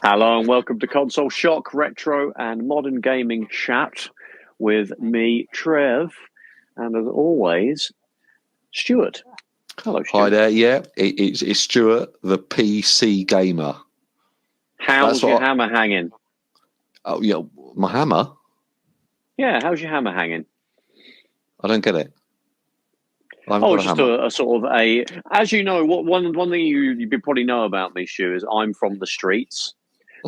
Hello and welcome to Console Shock, Retro and Modern Gaming Chat with me, Trev, and as always, Stuart. Hello, Stuart. Hi there, yeah, it's Stuart, the PC gamer. How's your hammer hanging? Oh, yeah, my hammer? Yeah, how's your hammer hanging? I don't get it. Oh, just a sort of a, as you know, one thing you probably know about me, Stu, is I'm from the streets.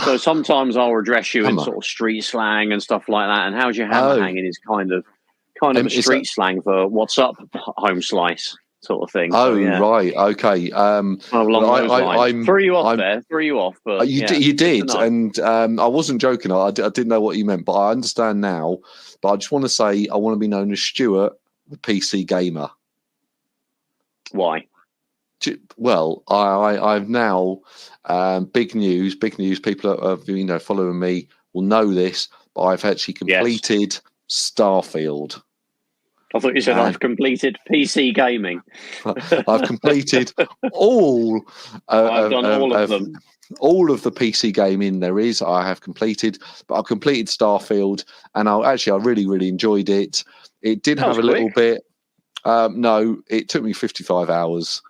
So sometimes I'll address you in sort of street slang and stuff like that. And how's your hammer hanging is kind of a street slang for what's up, home slice sort of thing. Oh, so, yeah. right, okay. Threw you off. But you did, and I wasn't joking. I didn't know what you meant, but I understand now. But I just want to say I want to be known as Stuart, the PC gamer. Why? Well, I've now big news. People that are following me will know this, but I've actually completed Starfield. I thought you said I've completed PC gaming. I've completed all. I've done all of them. All of the PC gaming there is, I have completed. But I've completed Starfield, and I really enjoyed it. It did have a little bit. No, it took me 55 hours.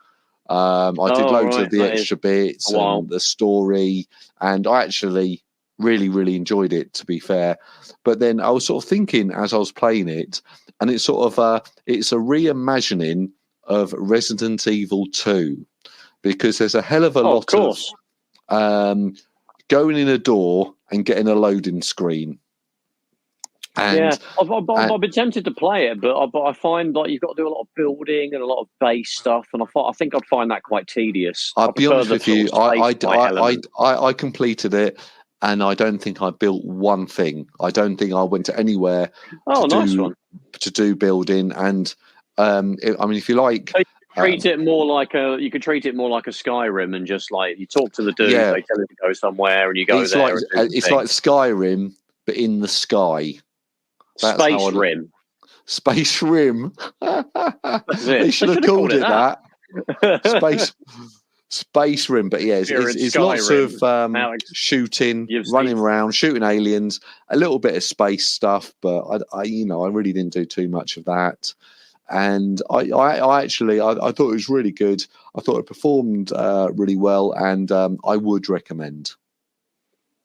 I did loads of the extra bits and the story, and I actually really enjoyed it, to be fair. But then I was sort of thinking as I was playing it, and it's sort of it's a reimagining of Resident Evil 2, because there's a hell of a lot of going in a door and getting a loading screen. And, I've been tempted to play it, but I find like you've got to do a lot of building and a lot of base stuff, and I think I'd find that quite tedious. I'll be honest with you, I completed it, and I don't think I built one thing. I don't think I went anywhere to do building. And if you like, treat it more like you could treat it more like a Skyrim, and just like you talk to the dude, they tell you to go somewhere, and you go there. It's like Skyrim, but in the sky. Spacerim. Spacerim. They should have called it that. Spacerim. But yeah, it's lots of shooting, running around, shooting aliens, a little bit of space stuff. But I really didn't do too much of that. And I actually thought it was really good. I thought it performed really well, and I would recommend.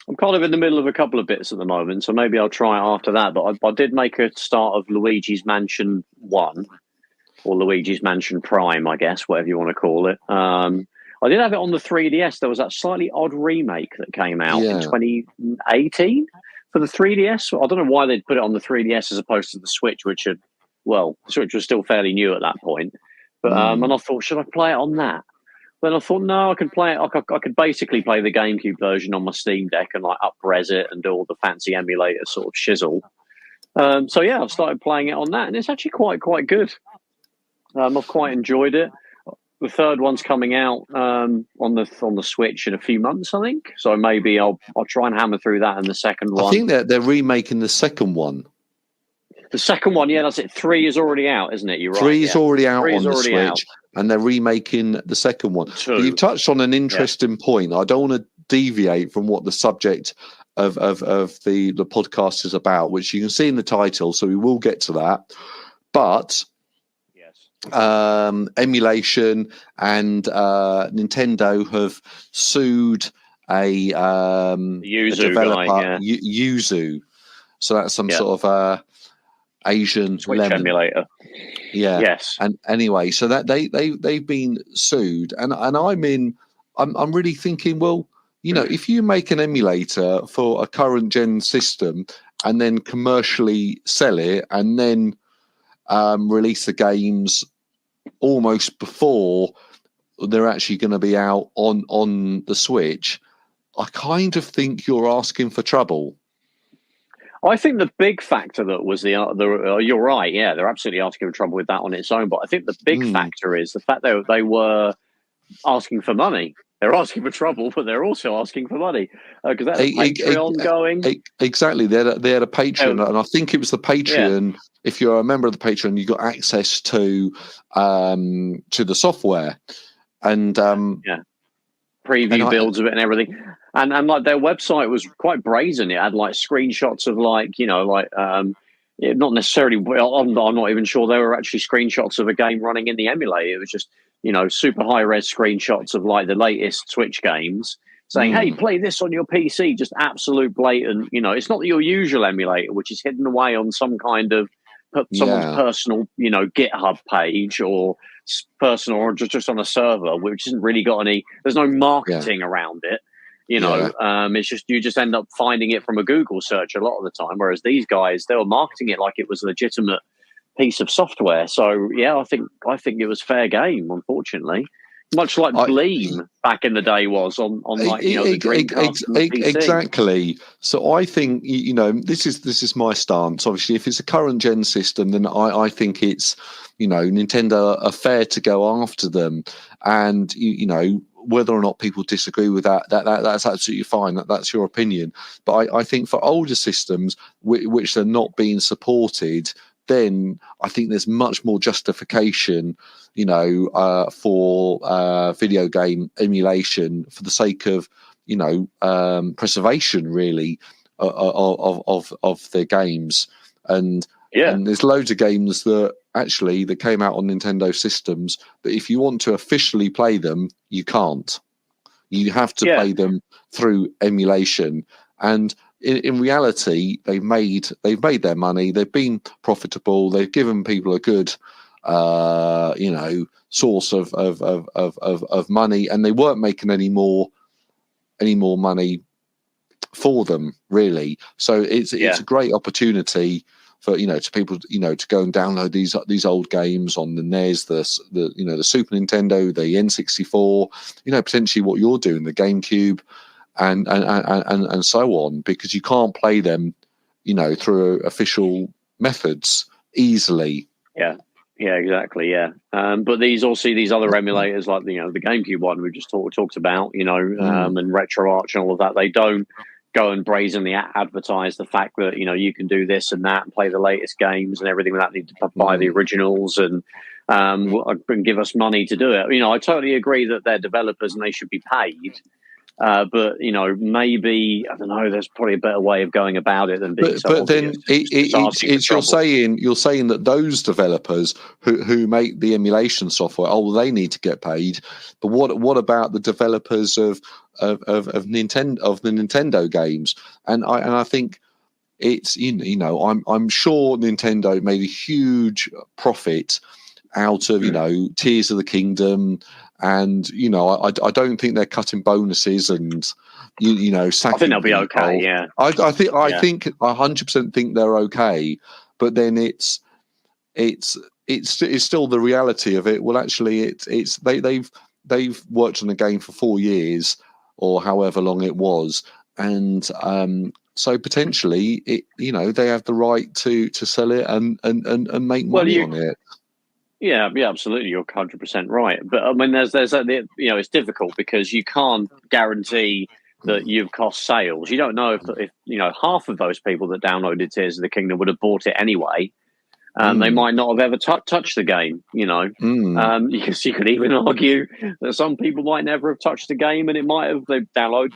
I'm kind of in the middle of a couple of bits at the moment, so maybe I'll try it after that. But I did make a start of Luigi's Mansion 1, or Luigi's Mansion Prime, I guess, whatever you want to call it. I did have it on the 3DS. There was that slightly odd remake that came out in 2018 for the 3DS. I don't know why they'd put it on the 3DS as opposed to the Switch, the Switch was still fairly new at that point. But and I thought, should I play it on that? Then I thought, no, I can play it. I could basically play the GameCube version on my Steam Deck and like up-res it and do all the fancy emulator sort of shizzle. So yeah, I've started playing it on that, and it's actually quite good. I've quite enjoyed it. The third one's coming out on the Switch in a few months, I think. So maybe I'll try and hammer through that in the second one. I think they're remaking the second one. The second one, yeah, that's it. 3 is already out, isn't it? You're right. 3 is already out on the Switch, and they're remaking the second one. But you've touched on an interesting point. I don't want to deviate from what the subject of the podcast is about, which you can see in the title, so we will get to that. But emulation and Nintendo have sued a developer, Yuzu. So that's some sort of Asian Switch emulator. Yeah. Yes. And anyway, so that they've been sued, and I'm really thinking, well, if you make an emulator for a current gen system and then commercially sell it and then release the games almost before they're actually going to be out on the Switch, I kind of think you're asking for trouble. I think the big factor that was you're right, yeah, they're absolutely asking for trouble with that on its own. But I think the big factor is the fact that they were asking for money. They're asking for trouble, but they're also asking for money because that's Patreon going. Exactly, they had a Patreon, and I think it was the Patreon. Yeah. If you're a member of the Patreon, you got access to the software and preview builds of it and everything. And like their website was quite brazen. It had like screenshots of like, not necessarily, I'm not even sure they were actually screenshots of a game running in the emulator. It was just, super high res screenshots of like the latest Switch games saying, hey, play this on your PC, just absolute blatant, it's not your usual emulator, which is hidden away on some kind of someone's personal, GitHub page or personal, or just on a server, which hasn't really got there's no marketing around it. It's just, you just end up finding it from a Google search a lot of the time. Whereas these guys, they were marketing it like it was a legitimate piece of software. So yeah, I think it was fair game, unfortunately. Much like Bleem back in the day was on like the Dreamcast and the PC. Exactly. So I think this is my stance. Obviously, if it's a current gen system, then I think it's Nintendo are fair to go after them, and whether or not people disagree with that's absolutely fine. That's your opinion. But I think for older systems which are not being supported, then I think there's much more justification, for video game emulation for the sake of, preservation, really, of their games. And there's loads of games that came out on Nintendo systems, but if you want to officially play them, you can't. You have to play them through emulation. And in reality, they've made their money. They've been profitable. They've given people a good, source of money, and they weren't making any more money for them, really. So it's a great opportunity for to people to go and download these old games on the NES, the Super Nintendo, the N64, potentially what you're doing, the GameCube, and so on, because you can't play them, through official methods easily. Yeah, exactly. Yeah, but these other emulators, like the GameCube one we just talked about, and RetroArch and all of that, they don't go and brazenly advertise the fact that you can do this and that and play the latest games and everything without needing to buy the originals and give us money to do it. I totally agree that they're developers and they should be paid. But maybe, I don't know, there's probably a better way of going about it than being but then you're saying that those developers who make the emulation software, they need to get paid. But what about the developers of the Nintendo games? And I think it's I'm sure Nintendo made a huge profit out of Tears of the Kingdom. And I don't think they're cutting bonuses and sacking. I think they'll be okay. Yeah, I think 100% think they're okay. But then it's still the reality of it. Well, actually, they've worked on the game for 4 years or however long it was, and so potentially they have the right to sell it and make money on it. Yeah, absolutely. You're 100% right. But I mean, there's it's difficult because you can't guarantee that you've cost sales. You don't know if half of those people that downloaded Tears of the Kingdom would have bought it anyway. They might not have ever touched the game. Because you could even argue that some people might never have touched the game, and they've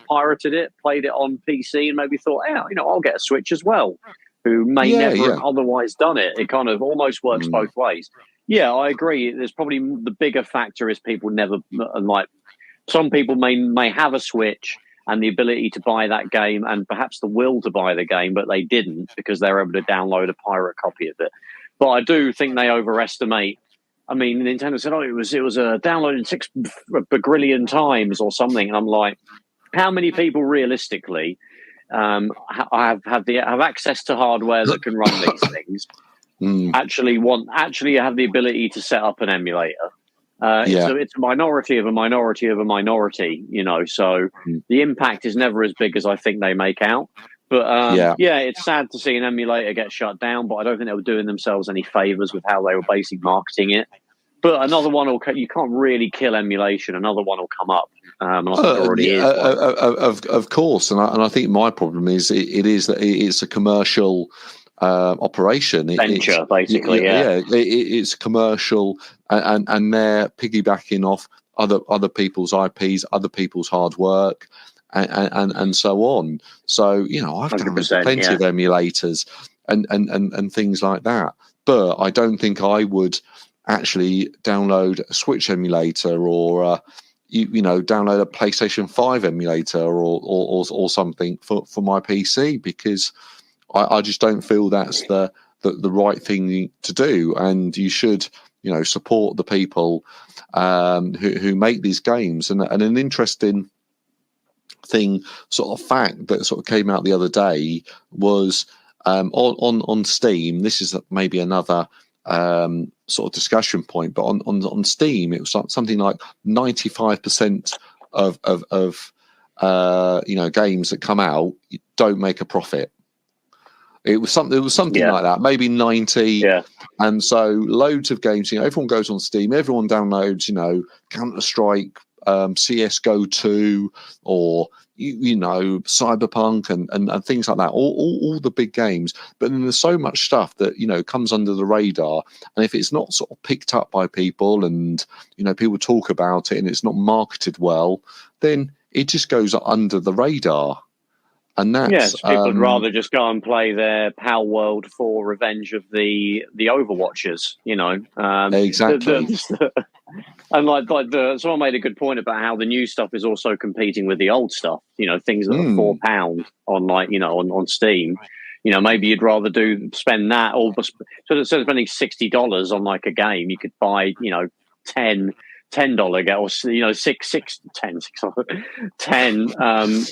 pirated it, played it on PC, and maybe thought, I'll get a Switch as well. Who may never have otherwise done it. It kind of almost works both ways. Yeah, I agree. There's probably the bigger factor is people never some people may have a Switch and the ability to buy that game and perhaps the will to buy the game, but they didn't because they were able to download a pirate copy of it. But I do think they overestimate. I mean, Nintendo said, it was downloaded 6 bagrillion times or something, and I'm like, how many people realistically have access to hardware that can run these things? Actually have the ability to set up an emulator. It's a minority of a minority of a minority, so the impact is never as big as I think they make out. But it's sad to see an emulator get shut down, but I don't think they were doing themselves any favors with how they were basically marketing it. But another one you can't really kill emulation. Another one will come up. And I think it already is. Of course. And I think my problem is it's a commercial operation. Venture, basically. It's commercial, and they're piggybacking off other people's IPs, other people's hard work, and so on. So, I've downloaded plenty of emulators and things like that. But I don't think I would actually download a Switch emulator or download a PlayStation 5 emulator or something for my PC, because I just don't feel that's the right thing to do. And you should support the people who make these games. And an interesting thing, sort of fact that sort of came out the other day was on Steam. This is maybe another sort of discussion point, but on Steam, it was something like 95% of games that come out don't make a profit. It was something like that, maybe 90. Yeah. And so loads of games, everyone goes on Steam, everyone downloads, Counter-Strike, CSGO 2, or Cyberpunk and things like that, all the big games. But then there's so much stuff that comes under the radar, and if it's not sort of picked up by people and people talk about it and it's not marketed well, then it just goes under the radar. And that's people would rather just go and play their Pal World for revenge of the Overwatchers, exactly. And someone made a good point about how the new stuff is also competing with the old stuff. Things that are £4 on on Steam. Maybe you'd rather spend that, or so instead of spending $60 on like a game, you could buy $10 game, or $10.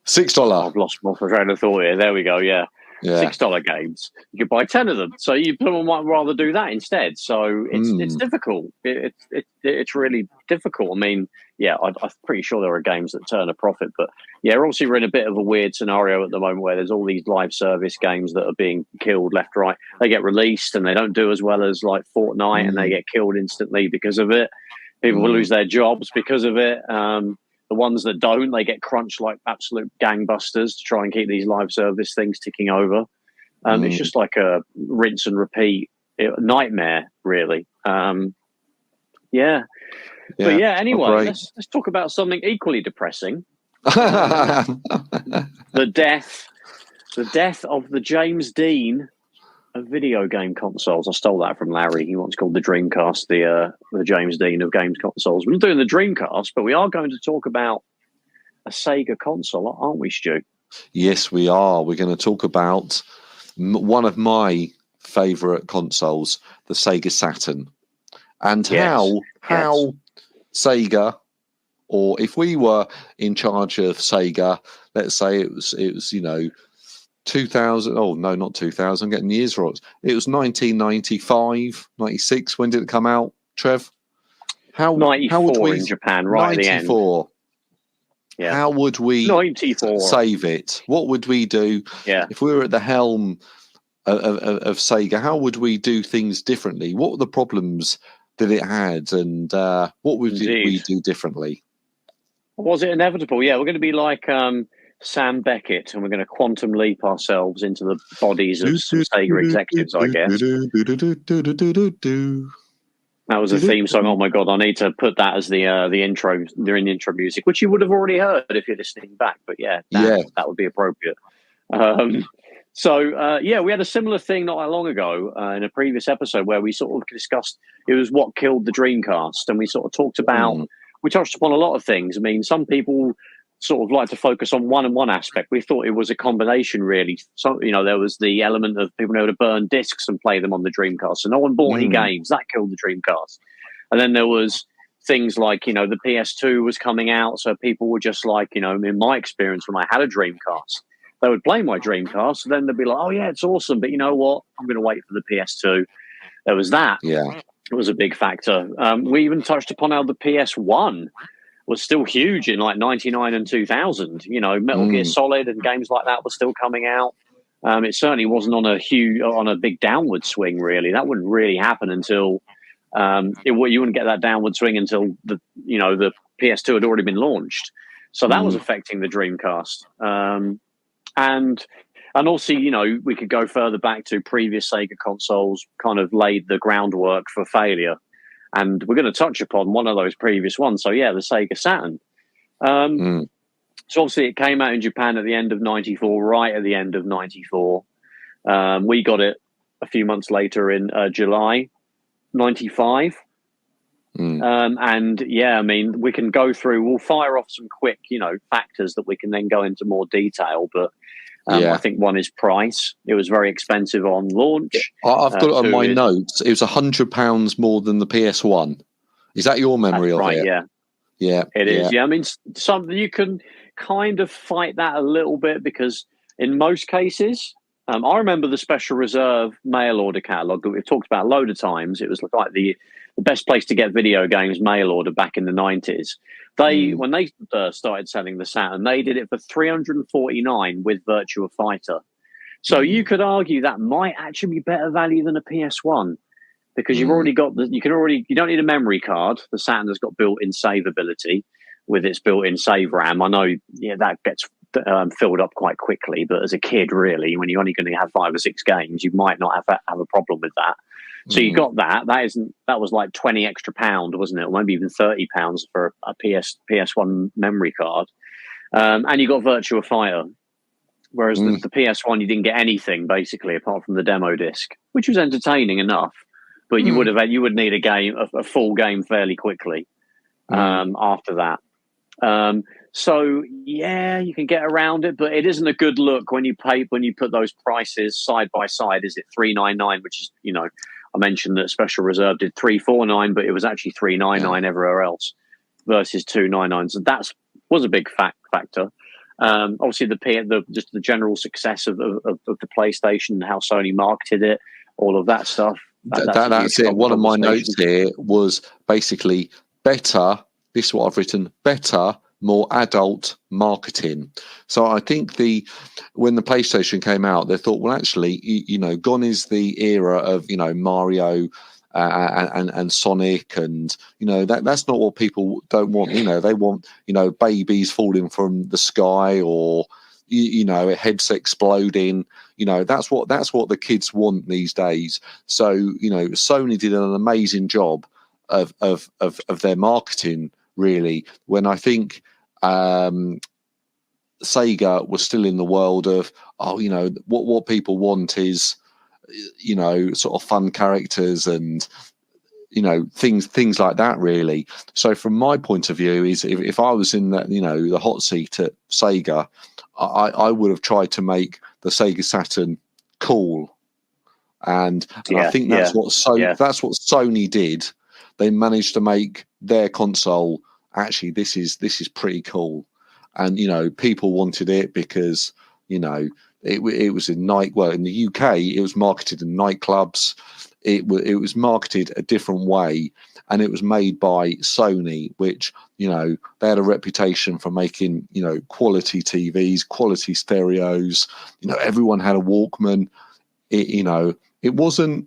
$6. I've lost my train of thought here. There we go. Yeah. $6 games. You could buy 10 of them. So people might rather do that instead. So it's difficult. It's really difficult. I mean, I'm pretty sure there are games that turn a profit, but obviously we're in a bit of a weird scenario at the moment where there's all these live service games that are being killed left, right. They get released and they don't do as well as like Fortnite, and they get killed instantly because of it. People will lose their jobs because of it. The ones that don't, they get crunched like absolute gangbusters to try and keep these live service things ticking over. It's just like a rinse and repeat nightmare, really. But anyway, let's talk about something equally depressing. The death of the James Dean of video game consoles. I stole that from Larry. He once called the Dreamcast the James Dean of games consoles. We're not doing the Dreamcast, but we are going to talk about a Sega console, aren't we, Stu? Yes, we are. We're going to talk about one of my favourite consoles, the Sega Saturn, and how Sega, or if we were in charge of Sega, let's say it was 2000, not 2000, I'm getting the years wrong. It was 1995, 96. When did it come out, Trev? 94 would we, in Japan, right 94. At the end. Yeah. How would we 94. save it? What would we do if we were at the helm of Sega? How would we do things differently? What were the problems that it had, and what would we do differently? Was it inevitable? Yeah, we're going to be like Sam Beckett, and we're going to quantum leap ourselves into the bodies of some Sega executives, I guess. That was a theme song. Oh my God, I need to put that as the intro music, which you would have already heard if you're listening back. But that would be appropriate. We had a similar thing not that long ago in a previous episode where we sort of discussed it was what killed the Dreamcast, and we sort of talked about we touched upon a lot of things. I mean, some people sort of like to focus on one aspect. We thought it was a combination, really. So, there was the element of people able to burn discs and play them on the Dreamcast. So no one bought any games. That killed the Dreamcast. And then there was things like, the PS2 was coming out. So people were just like, in my experience, when I had a Dreamcast, they would play my Dreamcast. And then they'd be like, oh, yeah, it's awesome. But you know what? I'm going to wait for the PS2. There was that. Yeah. It was a big factor. We even touched upon how the PS1 was still huge in like 99 and 2000. Metal Gear Solid and games like that were still coming out. It certainly wasn't on a big downward swing, really. That wouldn't really happen until you wouldn't get that downward swing until the PS2 had already been launched. So that was affecting the Dreamcast. And also, we could go further back to previous Sega consoles kind of laid the groundwork for failure. And we're going to touch upon one of those previous ones. So, the Sega Saturn. So obviously it came out in Japan at the end of 94, right at the end of 94. We got it a few months later in July 95. And yeah, I mean, we can go through, we'll fire off some quick, factors that we can then go into more detail. But I think one is price. It was very expensive on launch. I've got it on my notes. It was £100 more than the PS1. Is that your memory of right, it? Yeah. Yeah. It is. Yeah. I mean, something you can kind of fight that a little bit because in most cases, I remember the Special Reserve mail order catalogue that we've talked about a load of times. It was like the best place to get video games mail order back in the 90s. When they started selling the Saturn, they did it for $349 with Virtua Fighter. So you could argue that might actually be better value than a PS1 because you've already got you don't need a memory card. The Saturn has got built-in save ability with its built-in save RAM. I know, that gets filled up quite quickly, but as a kid, really, when you're only going to have 5 or 6 games, you might not have a problem with that. So you got that. That was like £20 extra, wasn't it? Or maybe even £30 for a PS1 memory card. And you got Virtua Fighter. Whereas the PS1, you didn't get anything basically apart from the demo disc, which was entertaining enough. But you would need a full game fairly quickly after that. So yeah, you can get around it, but it isn't a good look when you put those prices side by side. Is it $399, which is I mentioned that Special Reserve did $349, but it was actually $399 everywhere else versus $299. So that was a big factor. Obviously, just the general success of the PlayStation and how Sony marketed it, all of that stuff. That's it. One of my notes here was basically better. This is what I've written: better, more adult marketing. So I think when the PlayStation came out, they thought, well, actually, gone is the era of Mario and Sonic, and that's not what people don't want. They want babies falling from the sky or heads exploding. That's what the kids want these days. So Sony did an amazing job of their marketing, really, when I think Sega was still in the world of what people want is sort of fun characters and things like that, really. So from my point of view is if I was in that the hot seat at Sega, I would have tried to make the Sega Saturn cool, and I think that's what Sony did. They managed to make their console actually this is pretty cool, and people wanted it because it was in in the UK it was marketed in nightclubs. It was marketed a different way, and it was made by Sony, which they had a reputation for making quality TVs, quality stereos. Everyone had a Walkman. It wasn't.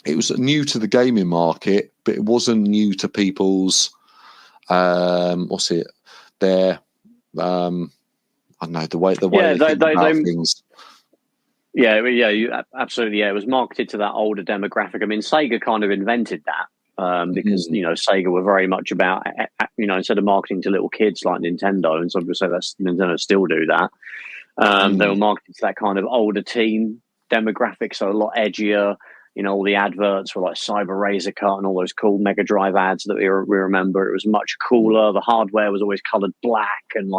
It was new to the gaming market, but it wasn't new to people's I don't know, the way they think about things. Yeah, absolutely. Yeah, it was marketed to that older demographic. I mean, Sega kind of invented that because Sega were very much about instead of marketing to little kids like Nintendo, and some people say that Nintendo still do that. They were marketing to that kind of older teen demographic, so a lot edgier. All the adverts were like Cyber Razor Cut and all those cool Mega Drive ads that we remember. It was much cooler. The hardware was always colored black and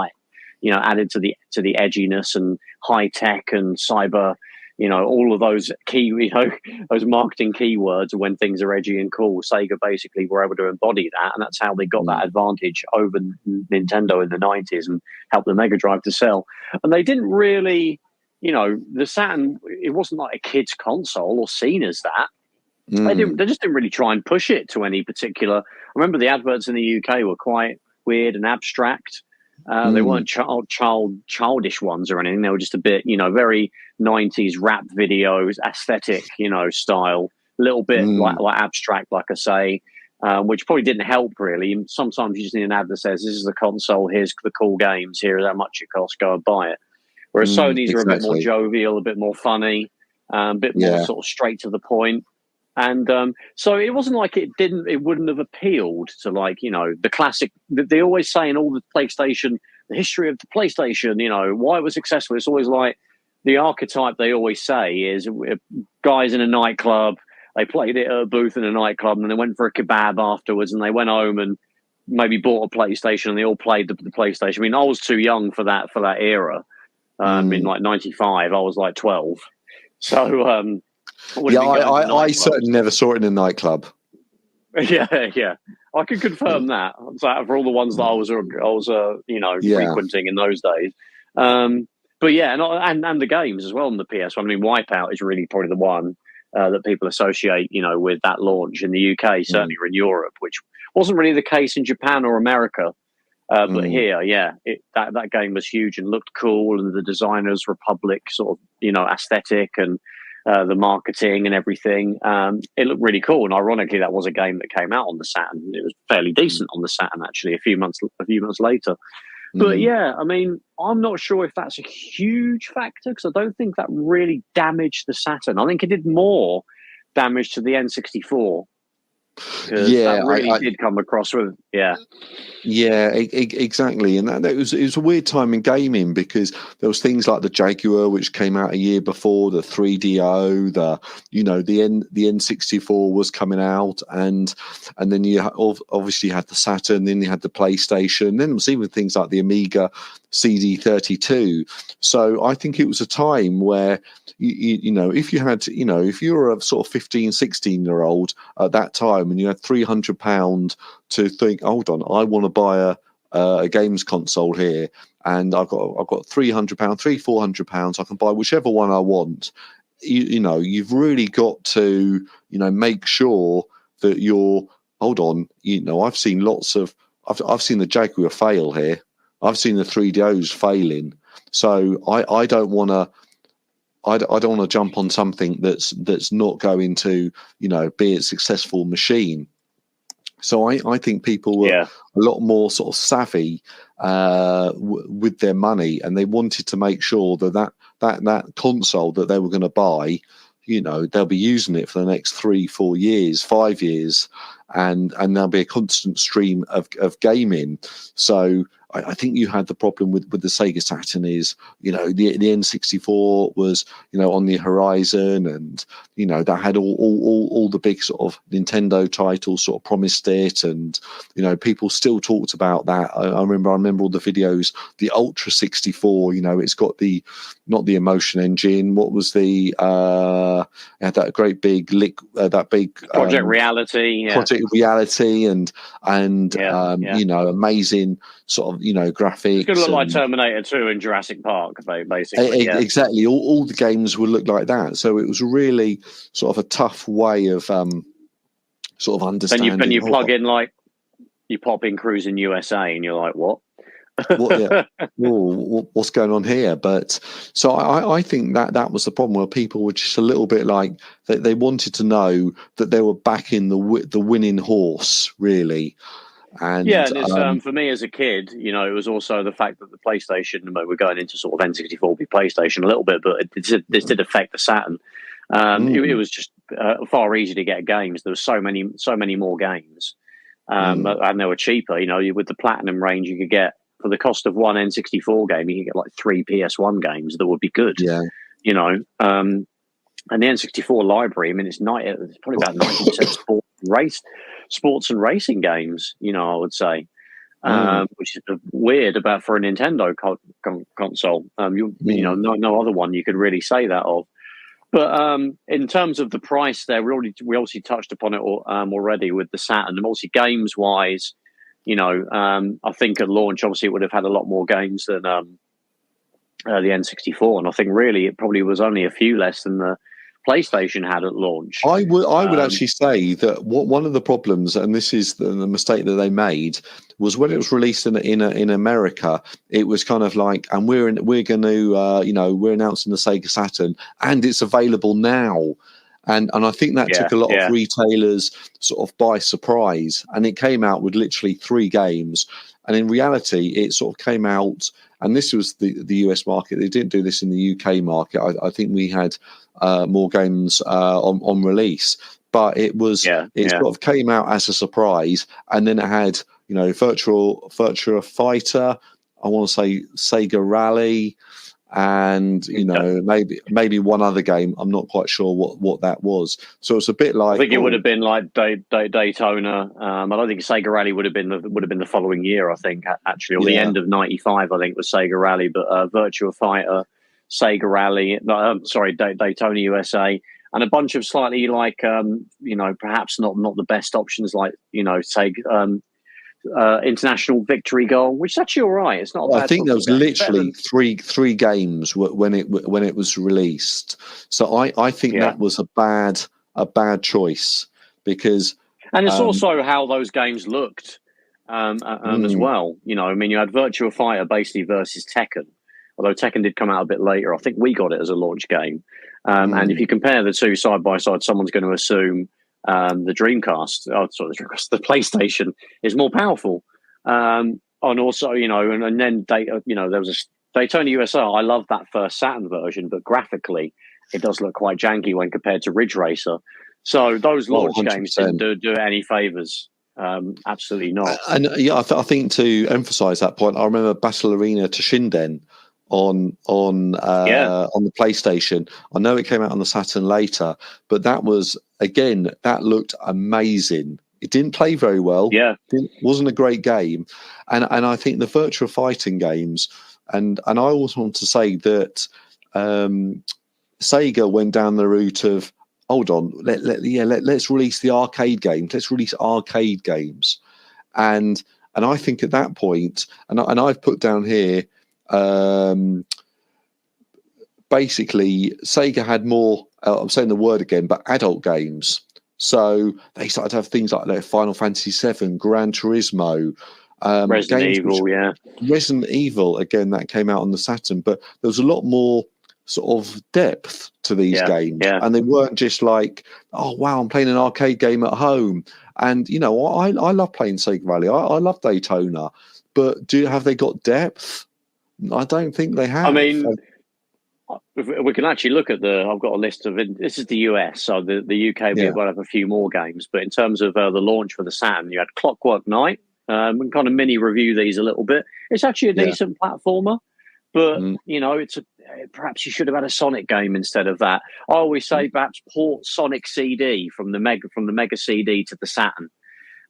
added to the edginess and high tech and cyber. All of those those marketing keywords when things are edgy and cool. Sega basically were able to embody that, and that's how they got that advantage over Nintendo in the 90s and helped the Mega Drive to sell. And they didn't really. The Saturn, it wasn't like a kid's console or seen as that. They just didn't really try and push it to any particular. I remember the adverts in the UK were quite weird and abstract. They weren't childish ones or anything. They were just a bit, very 90s rap videos, aesthetic, style, a little bit like abstract, like I say, which probably didn't help really. Sometimes you just need an ad that says, this is the console, here's the cool games, here's how much it costs, go and buy it. Whereas Sony's are a bit more jovial, a bit more funny, a bit more sort of straight to the point. And so it wasn't like it wouldn't have appealed to the classic. They always say in all the PlayStation the history of the PlayStation, why it was successful. It's always like the archetype they always say is guys in a nightclub, they played it at a booth in a nightclub and they went for a kebab afterwards and they went home and maybe bought a PlayStation and they all played the PlayStation. I mean, I was too young for that era. In like 95, I was like 12. So, I certainly never saw it in a nightclub. Yeah. I can confirm that. So for all the ones that I was frequenting in those days. But yeah, and the games as well on the PS1. I mean, Wipeout is really probably the one that people associate, with that launch in the UK, certainly or in Europe, which wasn't really the case in Japan or America. But here, that game was huge and looked cool, and the Designers Republic sort of, aesthetic and the marketing and everything. It looked really cool, and ironically, that was a game that came out on the Saturn. It was fairly decent on the Saturn, actually, a few months later. But yeah, I mean, I'm not sure if that's a huge factor because I don't think that really damaged the Saturn. I think it did more damage to the N64. That really did come across with exactly, and it was a weird time in gaming because there was things like the Jaguar, which came out a year before, the 3DO, the N64 was coming out, and then you obviously had the Saturn, then you had the PlayStation, then it was even things like the Amiga CD32. So I think it was a time where if you were a sort of 15, 16-year-old at that time and you had £300 to think, hold on, I want to buy a games console here, and I've got £300, £400, I can buy whichever one I want. You've really got to make sure that you're. Hold on, I've seen I've seen the Jaguar fail here. I've seen the 3DOs failing, so I don't want to. I don't want to jump on something that's not going to be a successful machine. So I think people were a lot more sort of savvy with their money, and they wanted to make sure that console that they were going to buy, they'll be using it for the next 3, 4 years, 5 years, and there'll be a constant stream of gaming. So I think you had the problem with the Sega Saturn is, the N64 was, on the horizon, and, that had all the big sort of Nintendo titles sort of promised it. And, people still talked about that. I remember all the videos, the Ultra 64, it's got not the Emotion Engine. What was it had that great big Project Reality. Project Reality and amazing sort of, graphics. It's going to look like Terminator 2 and Jurassic Park, basically. Exactly. All the games would look like that. So it was really sort of a tough way of sort of understanding. Then you plug in, you pop in Cruising USA and you're like, what? What's going on here? But so I think that was the problem, where people were just a little bit like they wanted to know that they were backing the winning horse, really. And for me as a kid, it was also the fact that the PlayStation, we're going into sort of N64 PlayStation a little bit, but this did affect the Saturn. It was just far easier to get games. There were so many more games, and they were cheaper. With the Platinum range, you could get, for the cost of one N64 game, you could get like 3 PS1 games that would be good. And the N64 library, it's probably about 90% sports and racing games, I would say, which is weird for a Nintendo console. No other one you could really say that of. But in terms of the price there, we obviously touched upon it already with the Saturn. And obviously games-wise, I think at launch, obviously it would have had a lot more games than the N64. And I think really it probably was only a few less than the PlayStation had at launch. I would actually say that one of the problems, and this is the mistake that they made, was when it was released in America, it was kind of like, and we're going to we're announcing the Sega Saturn, and it's available now. And I think that took a lot of retailers sort of by surprise, and it came out with literally 3 games. And in reality, it sort of came out, and this was the US market. They didn't do this in the UK market. I think we had more games on release, but it was sort of came out as a surprise, and then it had Virtua Fighter. I want to say Sega Rally, and maybe one other game. I'm not quite sure what that was. So it's a bit like, I think it would have been like Daytona. I don't think Sega Rally would have been the following year. I think actually, or the end of '95. I think it was Sega Rally, but Virtua Fighter, Sega Rally. Daytona USA, and a bunch of slightly like perhaps not the best options, like Sega. International Victory Goal, which is actually all right. It's not. I think there was literally three games when it was released. So I think that was a bad choice, because and it's also how those games looked as well. You had Virtua Fighter basically versus Tekken, although Tekken did come out a bit later. I think we got it as a launch game. And if you compare the two side by side, someone's going to assume the the PlayStation is more powerful. And also, and then there was a Daytona USA. I love that first Saturn version, but graphically, it does look quite janky when compared to Ridge Racer. So those launch games didn't do it any favors. Absolutely not. And I think to emphasize that point, I remember Battle Arena Toshinden on the PlayStation. I know it came out on the Saturn later, but that looked amazing. It didn't play very well. Yeah, wasn't a great game, and I think the virtual fighting games, and I always want to say that Sega went down the route of, hold on, let's release the arcade games. Let's release arcade games, and I think at that point, and I've put down here. Basically, Sega had more. I'm saying the word again, but adult games. So they started to have things like Final Fantasy VII, Gran Turismo, Resident Evil. Resident Evil again, that came out on the Saturn, but there was a lot more sort of depth to these games, and they weren't just like, oh wow, I'm playing an arcade game at home. And I love playing Sega Rally. I love Daytona, but have they got depth? I don't think they have. I mean, we can actually look at I've got a list of this is the US, so the UK will have a few more games. But in terms of the launch for the Saturn, you had Clockwork Knight. We can kind of mini review these a little bit. It's actually a decent platformer, but perhaps you should have had a Sonic game instead of that. I always say perhaps port Sonic CD from the Mega CD to the Saturn.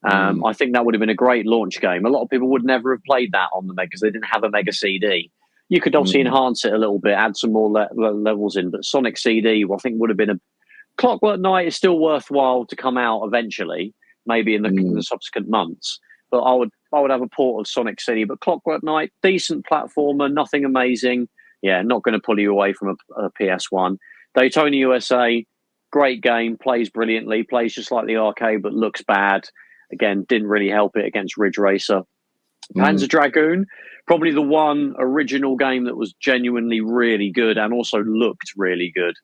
I think that would have been a great launch game. A lot of people would never have played that on the Mega because they didn't have a Mega CD. You could obviously enhance it a little bit, add some more levels in, but Sonic CD, I think, would have been Clockwork Knight is still worthwhile to come out eventually, maybe in the subsequent months. But I would have a port of Sonic CD. But Clockwork Knight, decent platformer, nothing amazing. Yeah, not going to pull you away from a PS1. Daytona USA, great game, plays brilliantly, plays just like the arcade, but looks bad. Again, didn't really help it against Ridge Racer. Panzer Dragoon, probably the one original game that was genuinely really good and also looked really good.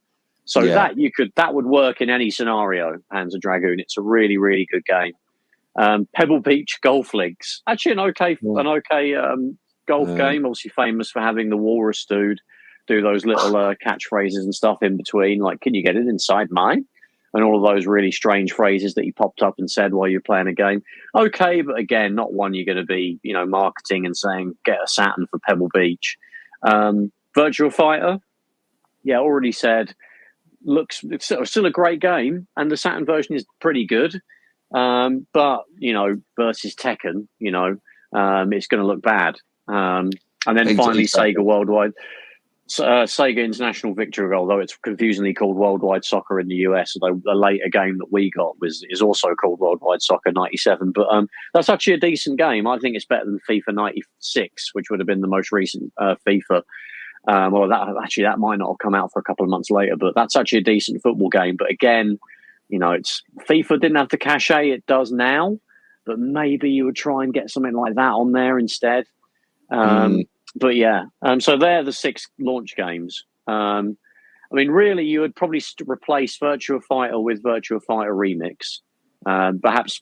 So that would work in any scenario. Panzer Dragoon, it's a really, really good game. Pebble Beach Golf Leagues, actually an okay golf game. Obviously famous for having the Walrus Dude do those little catchphrases and stuff in between, like "Can you get it inside mine?" and all of those really strange phrases that he popped up and said while you're playing a game. Okay, but again, not one you're going to be, marketing and saying, get a Saturn for Pebble Beach. Virtua Fighter, already said, it's still a great game, and the Saturn version is pretty good. But, versus Tekken, it's going to look bad. And then finally, Sega Worldwide. Sega International Victory, although it's confusingly called Worldwide Soccer in the US, although the later game that we got is also called Worldwide Soccer 97. But that's actually a decent game. I think it's better than FIFA 96, which would have been the most recent FIFA. That might not have come out for a couple of months later, but that's actually a decent football game. But again, it's FIFA didn't have the cachet it does now, but maybe you would try and get something like that on there instead. But so they're the 6 launch games. Really, you would probably replace Virtua Fighter with Virtua Fighter Remix. Perhaps,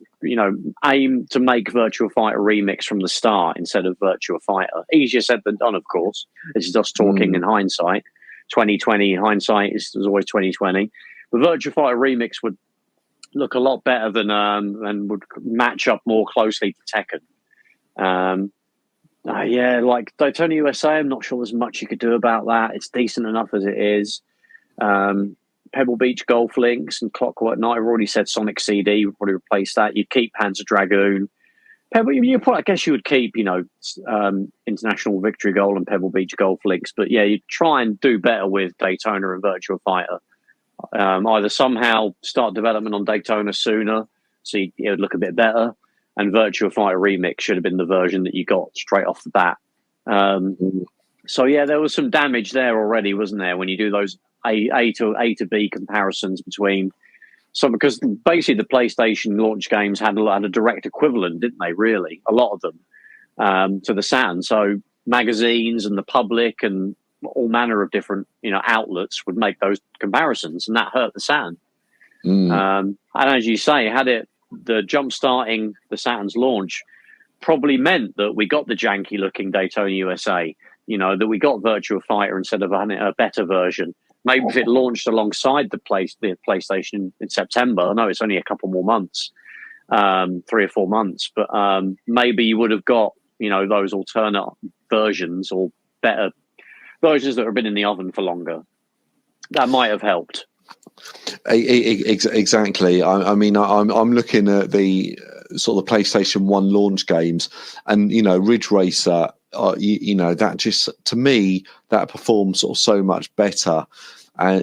aim to make Virtua Fighter Remix from the start instead of Virtua Fighter. Easier said than done, of course. This is just talking in hindsight. 2020 hindsight is always 2020. But Virtua Fighter Remix would look a lot better than and would match up more closely to Tekken. Yeah, like Daytona USA, I'm not sure there's much you could do about that. It's decent enough as it is. Pebble Beach Golf Links and Clockwork Night. I've already said Sonic CD would probably replace that. You'd keep Panzer Dragoon. I guess you would keep, International Victory Goal and Pebble Beach Golf Links. But yeah, you'd try and do better with Daytona and Virtua Fighter. Either somehow start development on Daytona sooner, so it would look a bit better. And Virtua Fighter Remix should have been the version that you got straight off the bat. So yeah, there was some damage there already, wasn't there? When you do those A to B comparisons between because basically the PlayStation launch games had a direct equivalent, didn't they? Really, a lot of them to the Saturn. So magazines and the public and all manner of different outlets would make those comparisons, and that hurt the Saturn. And as you say, the jump starting the Saturn's launch probably meant that we got the janky looking Daytona USA, that we got Virtua Fighter instead of a better version. Maybe if it launched alongside the PlayStation in September, I know it's only a couple more months, 3 or 4 months, but maybe you would have got, those alternate versions or better versions that have been in the oven for longer. That might have helped. Exactly. I mean, I'm looking at the sort of the PlayStation 1 launch games, and Ridge Racer. That just, to me, that performs sort of so much better. And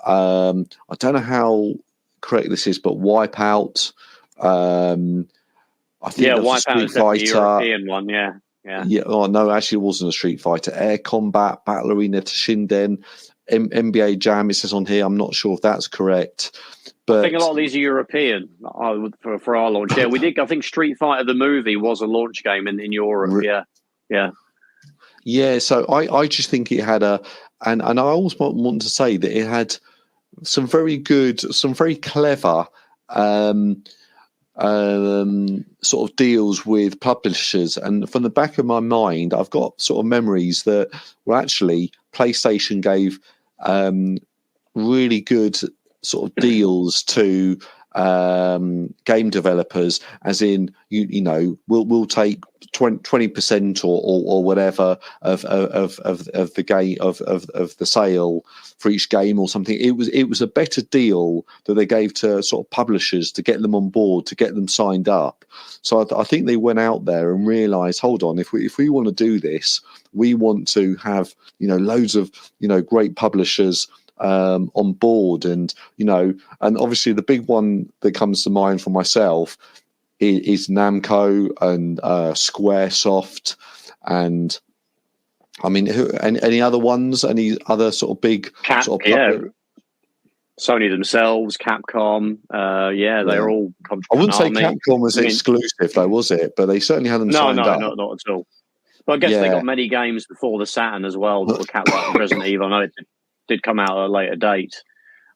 I don't know how correct this is, but Wipeout. I think Wipeout is the European one. Yeah. Oh no, actually, it wasn't a Street Fighter. Air Combat, Battle Arena Toshinden, NBA Jam. It says on here. I'm not sure if that's correct. But I think a lot of these are European for our launch. Yeah, we did. I think Street Fighter the movie was a launch game in Europe. Yeah. So I just think it had and I always want to say that it had some very clever sort of deals with publishers. And from the back of my mind, I've got sort of memories that actually PlayStation gave really good sort of deals to game developers, as in we'll take 20% or whatever of the game of the sale for each game or something. It was a better deal that they gave to sort of publishers to get them on board, to get them signed up. So I think they went out there and realized, hold on, if we want to do this, we want to have loads of great publishers on board, and obviously the big one that comes to mind for myself is Namco and Squaresoft, and I mean, any other ones? Any other sort of big Sony themselves, Capcom, they're all. I wouldn't say Capcom was exclusive, though, was it? But they certainly had them signed up. No, not at all. But I guess they got many games before the Saturn as well that were Capcom Resident Evil. I know it did come out at a later date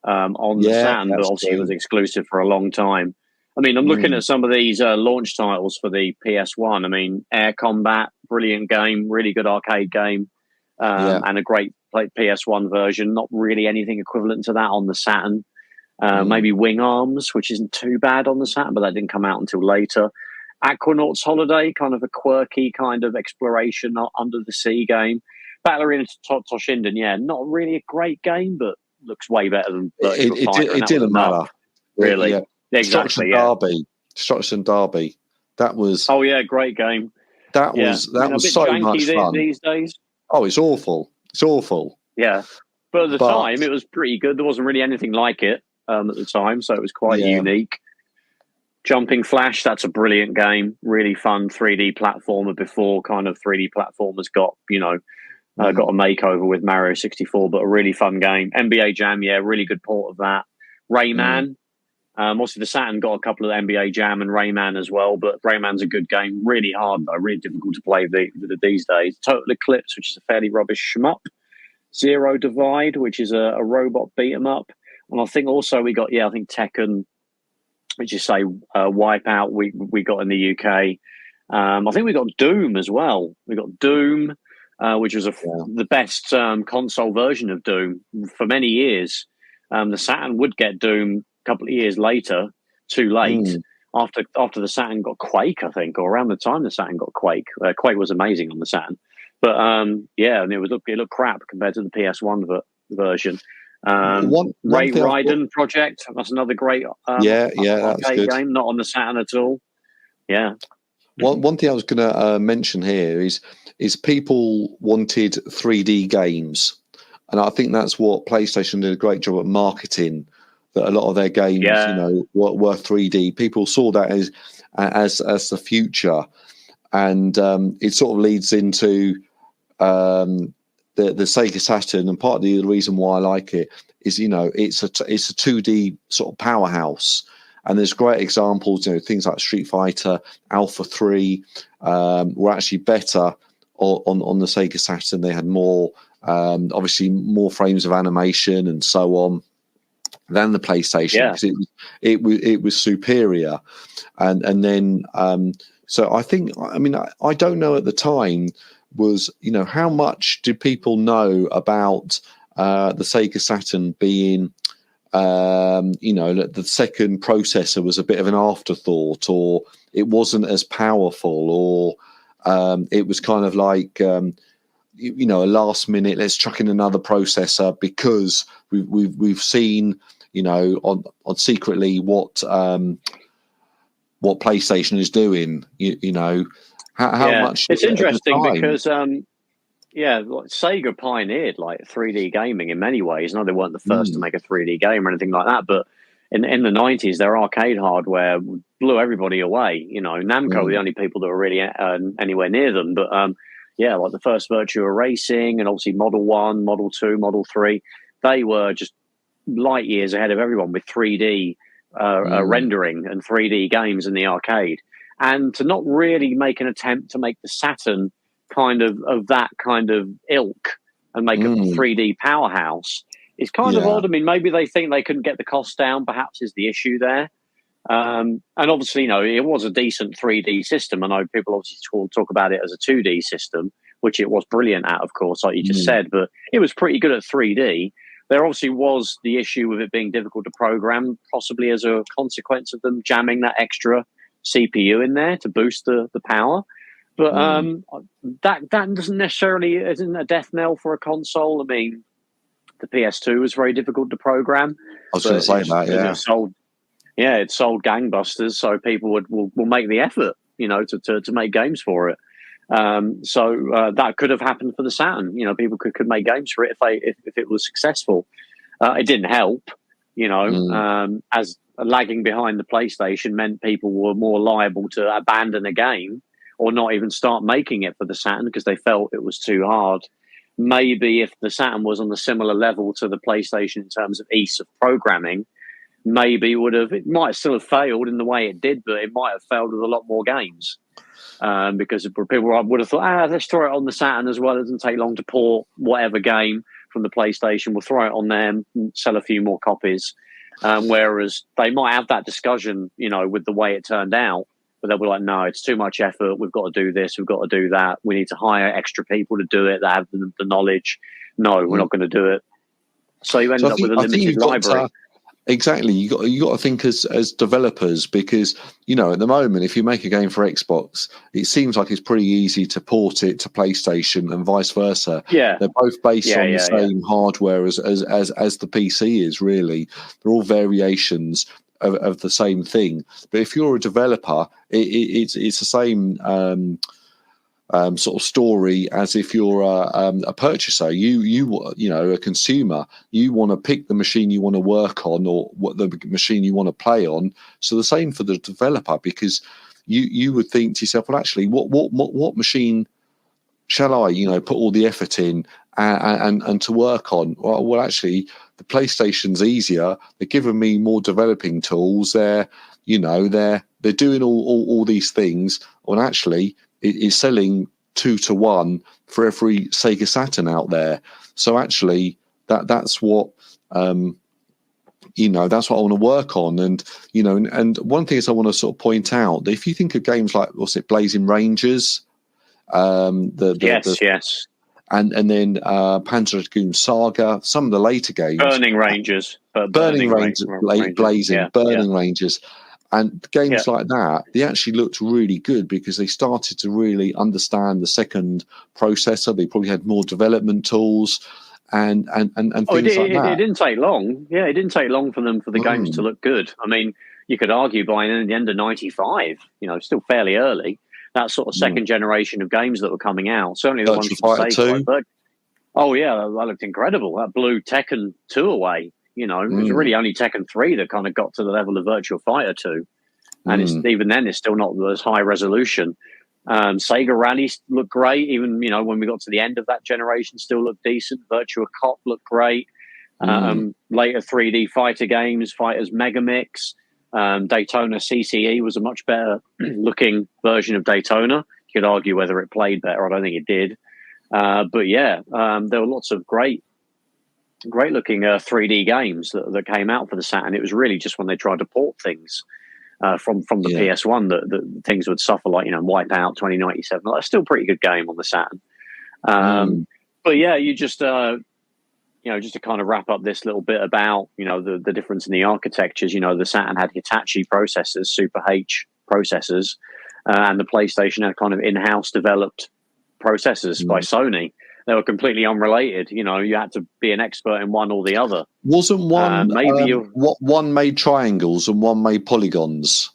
on the Saturn, but obviously it was exclusive for a long time. I mean, I'm looking at some of these launch titles for the PS1. I mean, Air Combat, brilliant game, really good arcade game, and a great PS1 version. Not really anything equivalent to that on the Saturn. Maybe Wing Arms, which isn't too bad on the Saturn, but that didn't come out until later. Aquanaut's Holiday, kind of a quirky kind of exploration under the sea game. Battle Arena Toshinden, not really a great game, but looks way better than Virtua Fighter. It didn't matter. Really. Yeah. Exactly. Destruction Derby. That was... Oh, yeah, great game. That was so much fun. These days. Oh, it's awful. It's awful. Yeah. But at the time, it was pretty good. There wasn't really anything like it at the time, so it was quite unique. Jumping Flash, that's a brilliant game. Really fun 3D platformer before kind of 3D platformers got, got a makeover with Mario 64, but a really fun game. NBA Jam, really good port of that. Rayman. Also, the Saturn got a couple of NBA Jam and Rayman as well, but Rayman's a good game. Really hard, though. Really difficult to play these days. Total Eclipse, which is a fairly rubbish shmup. Zero Divide, which is a robot beat-em-up. And I think also we got, I think Tekken, which is, say, Wipeout, we got in the UK. I think we got Doom as well. We got Doom, which was the best console version of Doom for many years. The Saturn would get Doom a couple of years later, too late. after the Saturn got Quake, I think, or around the time the Saturn got Quake. Quake was amazing on the Saturn, but and it looked crap compared to the PS1 version. One Ray Raiden Project, that's another great arcade game, not on the Saturn at all. Yeah. One thing I was going to mention here is people wanted 3D games, and I think that's what PlayStation did a great job at marketing. That a lot of their games, were 3D. People saw that as the future, and it sort of leads into the Sega Saturn. And part of the reason why I like it is, it's a 2D sort of powerhouse. And there's great examples, things like Street Fighter, Alpha 3 were actually better on the Sega Saturn. They had more, obviously, more frames of animation and so on than the PlayStation, because it was superior. And then, so I think, I don't know at the time was, how much did people know about the Sega Saturn being, the second processor was a bit of an afterthought, or it wasn't as powerful, or it was kind of like a last minute, let's chuck in another processor because we've seen on secretly what PlayStation is doing. How much? It's interesting because Sega pioneered 3D gaming in many ways. No, they weren't the first to make a 3D game or anything like that, but in the 90s, their arcade hardware blew everybody away. Namco were the only people that were really anywhere near them. But the first Virtua Racing and obviously Model 1, Model 2, Model 3, they were just light years ahead of everyone with 3D rendering and 3D games in the arcade. And to not really make an attempt to make the Saturn kind of that kind of ilk and make a 3D powerhouse is kind of odd. I mean, maybe they think they couldn't get the cost down, perhaps, is the issue there. And obviously, it was a decent 3D system. I know people obviously talk about it as a 2D system, which it was brilliant at, of course, like you just said, but it was pretty good at 3D. There obviously was the issue with it being difficult to program, possibly as a consequence of them jamming that extra CPU in there to boost the power. But that doesn't necessarily isn't a death knell for a console. I mean, the PS2 was very difficult to program. I was going to say that, it sold gangbusters, so people will make the effort, to make games for it. So that could have happened for the Saturn. People could make games for it if it was successful. It didn't help, as lagging behind the PlayStation meant people were more liable to abandon a game or not even start making it for the Saturn because they felt it was too hard. Maybe if the Saturn was on a similar level to the PlayStation in terms of ease of programming, maybe it might still have failed in the way it did, but it might have failed with a lot more games. Because people would have thought, let's throw it on the Saturn as well. It doesn't take long to port whatever game from the PlayStation. We'll throw it on there and sell a few more copies. Whereas they might have that discussion, with the way it turned out, but they'll be like, no, it's too much effort. We've got to do this. We've got to do that. We need to hire extra people to do it that have the knowledge. No, we're not going to do it. So you end up with a limited library. Exactly. You got to think as developers, because at the moment, if you make a game for Xbox, it seems like it's pretty easy to port it to PlayStation and vice versa. Yeah, they're both based on the same hardware as the PC is. Really, they're all variations of the same thing. But if you're a developer, it's the same sort of story as if you're a purchaser. You a consumer. You want to pick the machine you want to work on, or what the machine you want to play on. So the same for the developer, because you would think to yourself, well, actually, what machine shall I put all the effort in and to work on? Well, actually, the PlayStation's easier. They're giving me more developing tools. They're doing all these things. Well, actually, it's selling 2 to 1 for every Sega Saturn out there. So actually, that's what that's what I want to work on. And and one thing is I want to sort of point out that if you think of games like Blazing Rangers, yes. And then Panzer Dragoon Saga, some of the later games, Burning Rangers, Burning Rangers, Blazing, Burning Rangers. And games like that, they actually looked really good because they started to really understand the second processor. They probably had more development tools and things like that. It didn't take long. Yeah, it didn't take long for the games to look good. I mean, you could argue by the end of '95, still fairly early, that sort of second generation of games that were coming out. Certainly the ones from Sega. Oh yeah, that looked incredible. That blew Tekken 2 away. It was really only Tekken 3 that kind of got to the level of Virtua Fighter 2. And even then, it's still not as high resolution. Sega Rally looked great. Even, when we got to the end of that generation, still looked decent. Virtua Cop looked great. Later 3D fighter games, Fighters Megamix. Daytona CCE was a much better looking version of Daytona. You could argue whether it played better. I don't think it did. But yeah, there were lots of great looking 3D games that came out for the Saturn. It was really just when they tried to port things from the PS1 that things would suffer, like Wipeout 2097. That's still a pretty good game on the Saturn. But yeah, you just just to kind of wrap up this little bit about the difference in the architectures. The Saturn had Hitachi processors, Super H processors, and the PlayStation had kind of in-house developed processors by Sony. They were completely unrelated. You had to be an expert in one or the other. Wasn't one one made triangles and one made polygons?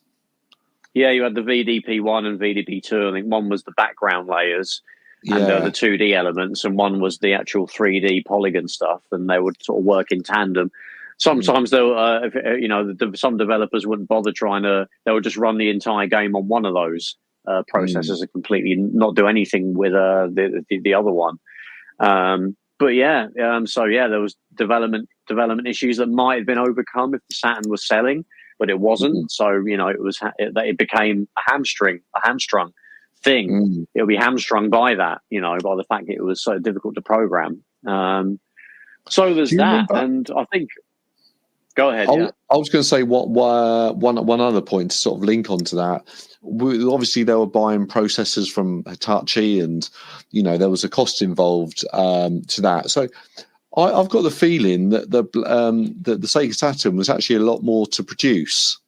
Yeah, you had the VDP1 and VDP2. I think one was the background layers and the 2D elements, and one was the actual 3D polygon stuff, and they would sort of work in tandem. Sometimes, though, some developers wouldn't bother they would just run the entire game on one of those processors and completely not do anything with the other one. But yeah, there was development issues that might have been overcome if the Saturn was selling, but it wasn't. So it became a hamstrung thing. It'll be hamstrung by that, by the fact that it was so difficult to program. So there's that, and I think. Go ahead. I was going to say one other point to sort of link onto that. Obviously, they were buying processors from Hitachi, and there was a cost involved to that. So I've got the feeling that the Sega Saturn was actually a lot more to produce.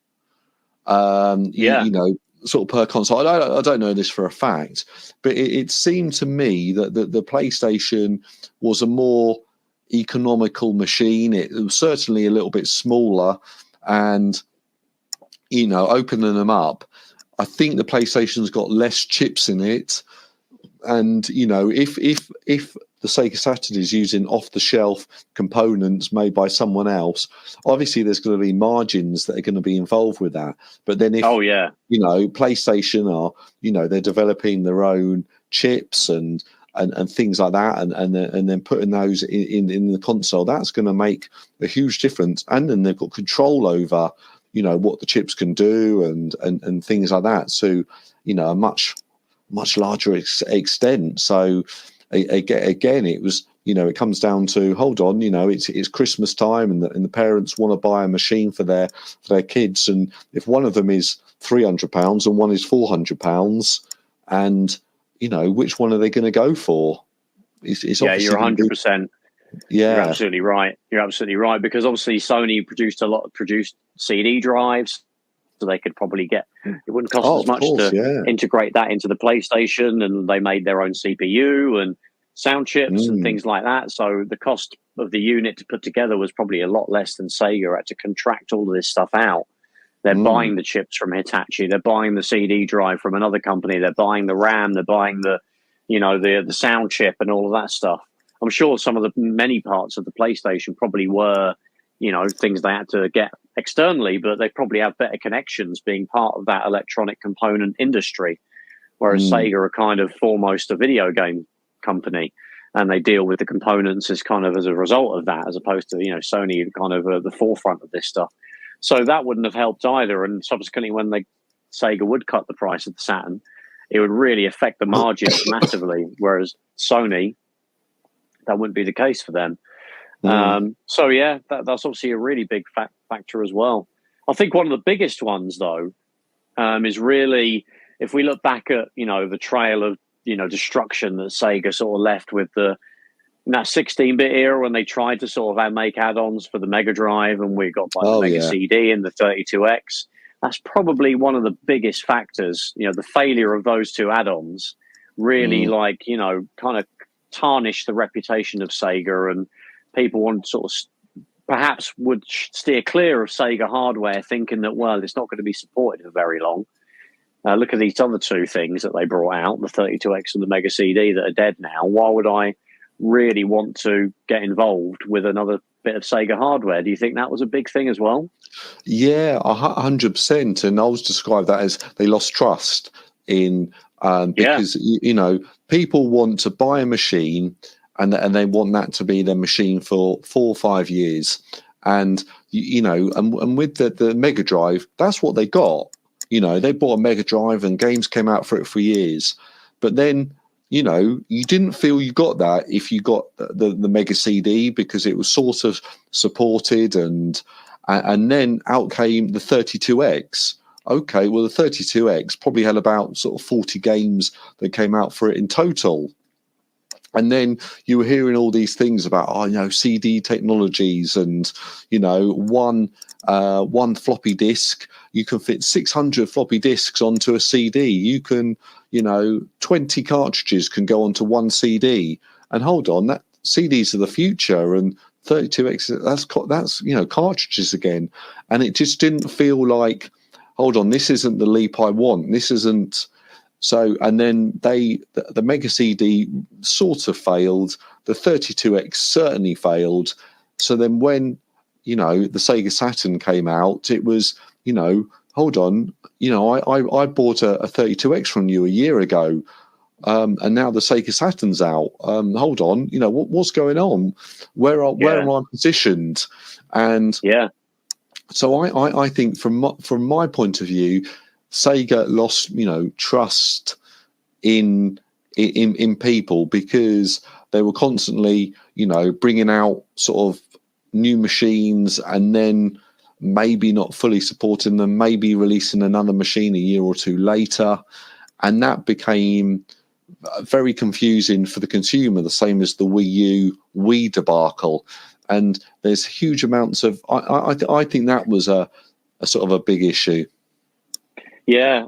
Sort of per console. I don't know this for a fact, but it seemed to me that the PlayStation was a more economical machine. It was certainly a little bit smaller, and opening them up, I think the PlayStation's got less chips in it, and if the Sega Saturn is using off-the-shelf components made by someone else, obviously there's going to be margins that are going to be involved with that. But then if PlayStation are they're developing their own chips and things like that, and then putting those in the console, that's going to make a huge difference. And then they've got control over, what the chips can do and things like that. So, a much larger extent. So again, it was, it comes down to, hold on, it's Christmas time, and the parents want to buy a machine for their kids, and if one of them is £300 and one is £400, and which one are they going to go for? It's you're 100%. Yeah, you're absolutely right. You're absolutely right, because obviously Sony produced CD drives, so they could probably it wouldn't cost as much to integrate that into the PlayStation, and they made their own CPU and sound chips and things like that. So the cost of the unit to put together was probably a lot less than Sega had to contract all of this stuff out. They're buying the chips from Hitachi. They're buying the CD drive from another company. They're buying the RAM. They're buying the sound chip and all of that stuff. I'm sure some of the many parts of the PlayStation probably were, things they had to get externally, but they probably have better connections being part of that electronic component industry. Whereas Sega are kind of foremost a video game company, and they deal with the components as kind of as a result of that, as opposed to, Sony kind of the forefront of this stuff. So that wouldn't have helped either. And subsequently, when Sega would cut the price of the Saturn, it would really affect the margins massively. Whereas Sony, that wouldn't be the case for them. That's obviously a really big factor as well. I think one of the biggest ones, though, is really, if we look back at, the trail of, destruction that Sega sort of left with in that 16-bit era, when they tried to sort of make add-ons for the Mega Drive, and we got the Mega CD and the 32X. that's probably one of the biggest factors. The failure of those two add-ons really, kind of tarnished the reputation of Sega, and people want to sort of perhaps would steer clear of Sega hardware, thinking that, well, it's not going to be supported for very long. Look at these other two things that they brought out, the 32X and the Mega CD, that are dead now. Why would I really want to get involved with another bit of Sega hardware? Do you think that was a big thing as well? Yeah, 100%. And I always describe that as they lost trust in, because, people want to buy a machine and they want that to be their machine for 4 or 5 years. And, and with the Mega Drive, that's what they got. They bought a Mega Drive and games came out for it for years. But then, you didn't feel you got that if you got the Mega CD, because it was sort of supported, and then out came the 32X. Okay, well, the 32X probably had about sort of 40 games that came out for it in total. And then you were hearing all these things about, CD technologies, and, one floppy disk, you can fit 600 floppy disks onto a CD. You can, 20 cartridges can go onto one CD. And hold on, that CDs are the future, and 32X, that's cartridges again. And it just didn't feel like, hold on, this isn't the leap I want. This isn't. So, and then the Mega CD sort of failed. The 32X certainly failed. So then when, the Sega Saturn came out, it was, hold on, I bought a 32X from you a year ago, and now the Sega Saturn's out. Hold on, what's going on? Where am I positioned? And so I think from my point of view, Sega lost, trust in people, because they were constantly, bringing out sort of new machines and then maybe not fully supporting them, maybe releasing another machine a year or two later. And that became very confusing for the consumer, the same as the Wii debacle. And there's huge amounts of, I think that was a sort of a big issue. Yeah,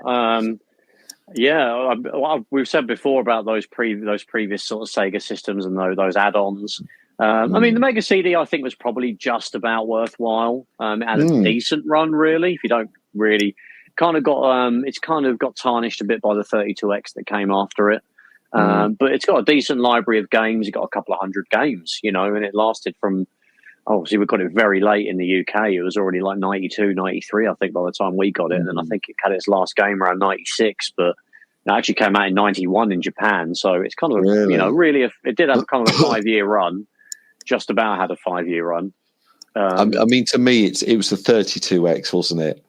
we've said before about those previous sort of Sega systems and those add-ons. I mean, the Mega CD, I think, was probably just about worthwhile. It had a decent run, really. If you don't really, it's kind of got tarnished a bit by the 32X that came after it. But it's got a decent library of games. It got a couple of hundred games, and it lasted from. Obviously, we got it very late in the UK. It was already like 92, 93, I think, by the time we got it. And I think it had its last game around 96, but it actually came out in 91 in Japan. So it's kind of, really, it did have kind of a 5-year run, just about had a 5-year run. I mean, to me, it was the 32X, wasn't it?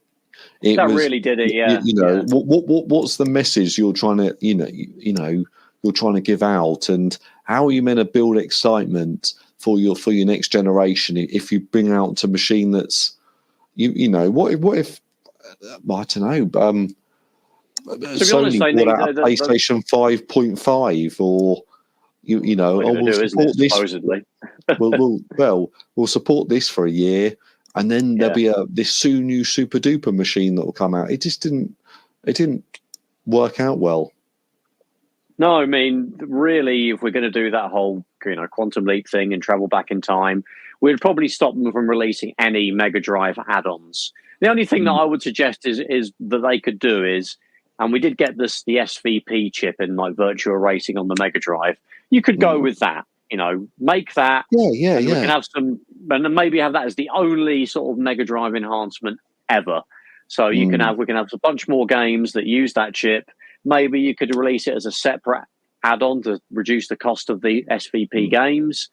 Really did it, yeah. What's the message you're trying to, you're trying to give out, and how are you meant to build excitement for your next generation if you bring out a machine that's what if I don't know, Sony brought out a PlayStation 5.5, or we'll support this supposedly. we'll support this for a year, and then there'll be this new super duper machine that will come out. It just didn't work out well. No, I mean, really, if we're going to do that whole, quantum leap thing and travel back in time, we'd probably stop them from releasing any Mega Drive add-ons. The only thing that I would suggest is that they could do is, and we did get the SVP chip in like virtual racing on the Mega Drive. You could go with that, make that. Yeah. We can have some, and maybe have that as the only sort of Mega Drive enhancement ever. So we can have a bunch more games that use that chip. Maybe you could release it as a separate add-on to reduce the cost of the SVP games.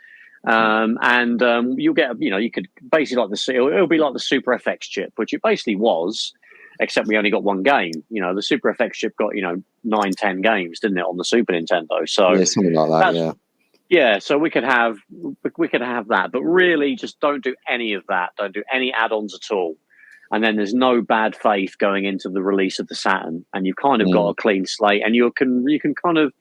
And you'll get, you could basically it'll be like the Super FX chip, which it basically was, except we only got one game. The Super FX chip got, 9-10 games, didn't it, on the Super Nintendo? So yeah, something like that, yeah. Yeah, so we could have that, but really just don't do any of that. Don't do any add-ons at all. And then there's no bad faith going into the release of the Saturn, and you've kind of got a clean slate, and you can kind of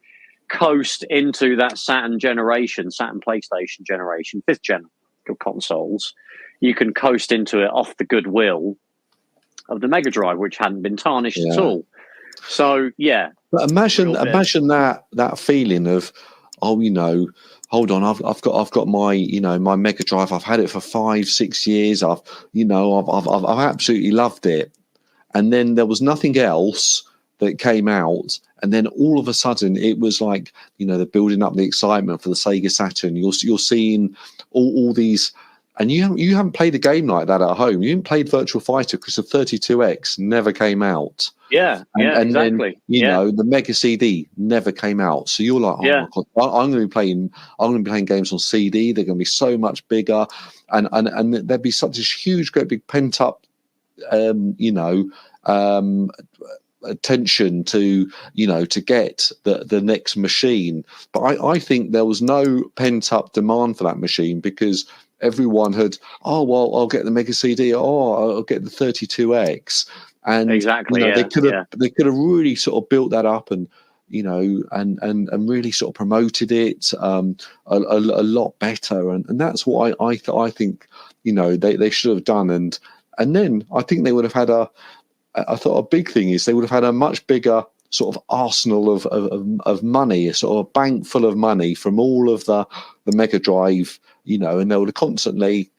coast into that Saturn PlayStation generation, 5th gen consoles. You can coast into it off the goodwill of the Mega Drive, which hadn't been tarnished at all. So yeah, but imagine that feeling of, oh, you know, hold on, I've got my, you know, my Mega Drive. I've had it for 5-6 years. I've absolutely loved it, and then there was nothing else that came out, and then all of a sudden it was like, you know, they're building up the excitement for the Sega Saturn. You're seeing all these. And you haven't played a game like that at home. You haven't played Virtual Fighter because the 32X never came out. And exactly. Then, you know, the Mega CD never came out. So you're like, oh my God, I'm going to be playing games on CD. They're going to be so much bigger, and there'd be such a huge, great big pent up, attention to, you know, to get the next machine. But I think there was no pent up demand for that machine because everyone had, oh well, I'll get the Mega CD, I'll get the 32X, and exactly, you know, they could have really sort of built that up, and you know, and really sort of promoted it a lot better, and that's what I think, you know, they should have done, and then I think they would have had I thought a big thing is they would have had a much bigger sort of arsenal of money, a sort of bank full of money from all of the Mega Drive, you know, and they would have constantly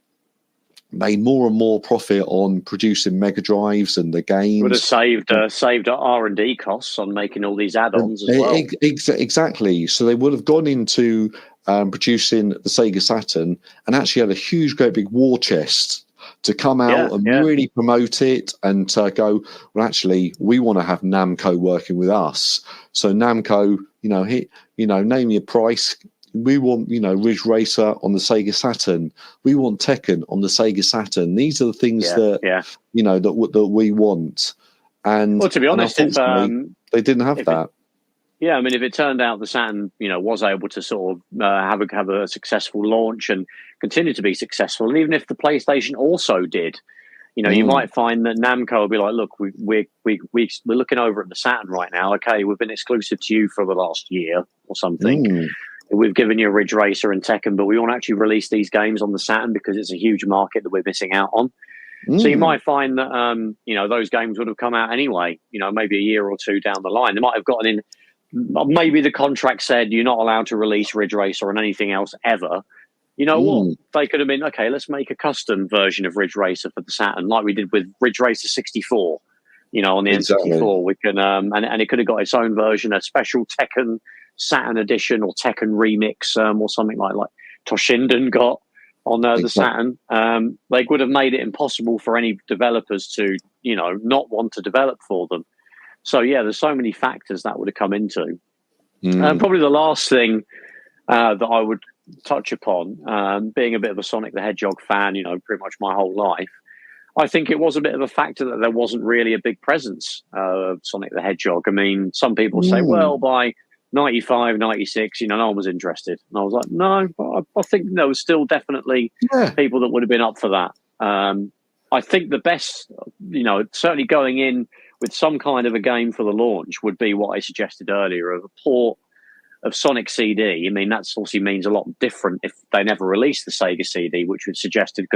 made more and more profit on producing Mega Drives and the games. Would have saved R&D costs on making all these add-ons as well. Exactly. So they would have gone into producing the Sega Saturn and actually had a huge, great big war chest to come out and really promote it, and go, well, actually, we want to have Namco working with us. So Namco, name your price. We want, Ridge Racer on the Sega Saturn. We want Tekken on the Sega Saturn. These are the things that we want. And well, to be honest, if they didn't have that. If it turned out the Saturn, was able to sort of have a successful launch and continue to be successful, and even if the PlayStation also did, you might find that Namco will be like, look, we're looking over at the Saturn right now. Okay, we've been exclusive to you for the last year or something. We've given you Ridge Racer and Tekken, but we want to actually release these games on the Saturn because it's a huge market that we're missing out on. So you might find that, those games would have come out anyway, maybe a year or two down the line. They might have gotten in, maybe the contract said you're not allowed to release Ridge Racer and anything else ever. What? They could have been, okay, let's make a custom version of Ridge Racer for the Saturn, like we did with Ridge Racer 64, on the N64. We can, and it could have got its own version, a special Tekken Saturn edition or Tekken remix, or something like Toshinden got on the Saturn. They would have made it impossible for any developers to, not want to develop for them. So there's so many factors that would have come into. Probably the last thing that I would touch upon, being a bit of a Sonic the Hedgehog fan, pretty much my whole life, I think it was a bit of a factor that there wasn't really a big presence of Sonic the Hedgehog. I mean, some people say, well, by 95, 96, no one was interested. And I was like, no, I think there was still definitely people that would have been up for that. I think the best, certainly going in with some kind of a game for the launch would be what I suggested earlier, of a port of Sonic CD. I mean, that obviously means a lot different if they never released the Sega CD, which was suggested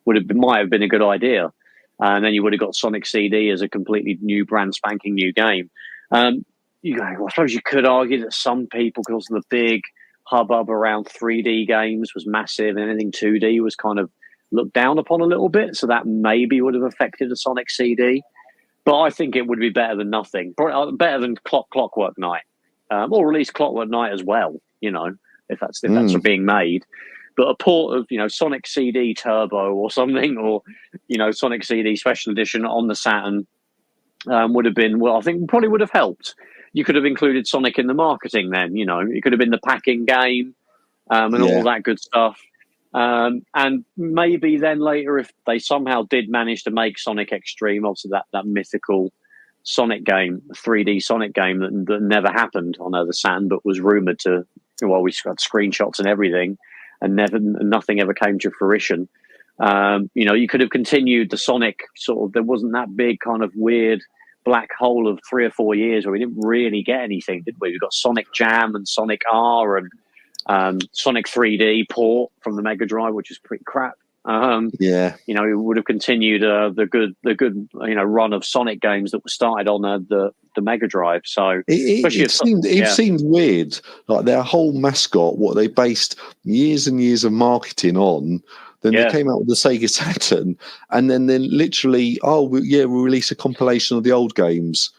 might have been a good idea. And then you would have got Sonic CD as a completely new, brand spanking new game. I suppose you could argue that some people, because of the big hubbub around 3D games was massive, and anything 2D was kind of looked down upon a little bit, so that maybe would have affected a Sonic CD. But I think it would be better than nothing. Better than Clockwork Knight. Or release Clockwork Knight as well, if that's being made. But a port of, Sonic CD Turbo or something, or, Sonic CD Special Edition on the Saturn would have been, I think probably would have helped. You could have included Sonic in the marketing then, it could have been the packing game and all that good stuff. And maybe then later, if they somehow did manage to make Sonic Extreme, obviously that mythical Sonic game, 3D Sonic game that never happened on the Saturn, but was rumored to, we got screenshots and everything, and nothing ever came to fruition. You could have continued the Sonic sort of, there wasn't that big kind of weird black hole of 3 or 4 years where we didn't really get anything, did we? We got Sonic Jam and Sonic R and Sonic 3D port from the Mega Drive, which is pretty crap. You know, it would have continued the good run of Sonic games that were started on the Mega Drive. So it seemed weird, like their whole mascot, what they based years and years of marketing on. Then they came out with the Sega Saturn, and then literally, we'll release a compilation of the old games.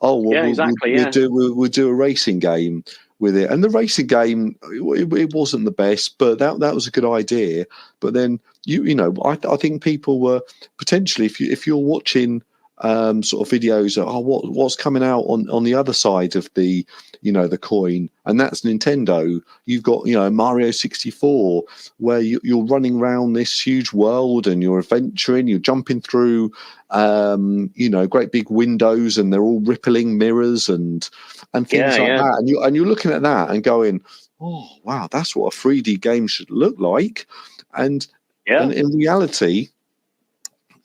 We'll do a racing game with it, and the racing game it wasn't the best, but that was a good idea. But then I think people were potentially, if you're watching sort of videos of what's coming out on the other side of the the coin, and that's Nintendo. You've got Mario 64, where you're running around this huge world and you're adventuring, you're jumping through great big windows, and they're all rippling mirrors and things like that, and you're looking at that and going, oh wow, that's what a 3D game should look like. And in reality,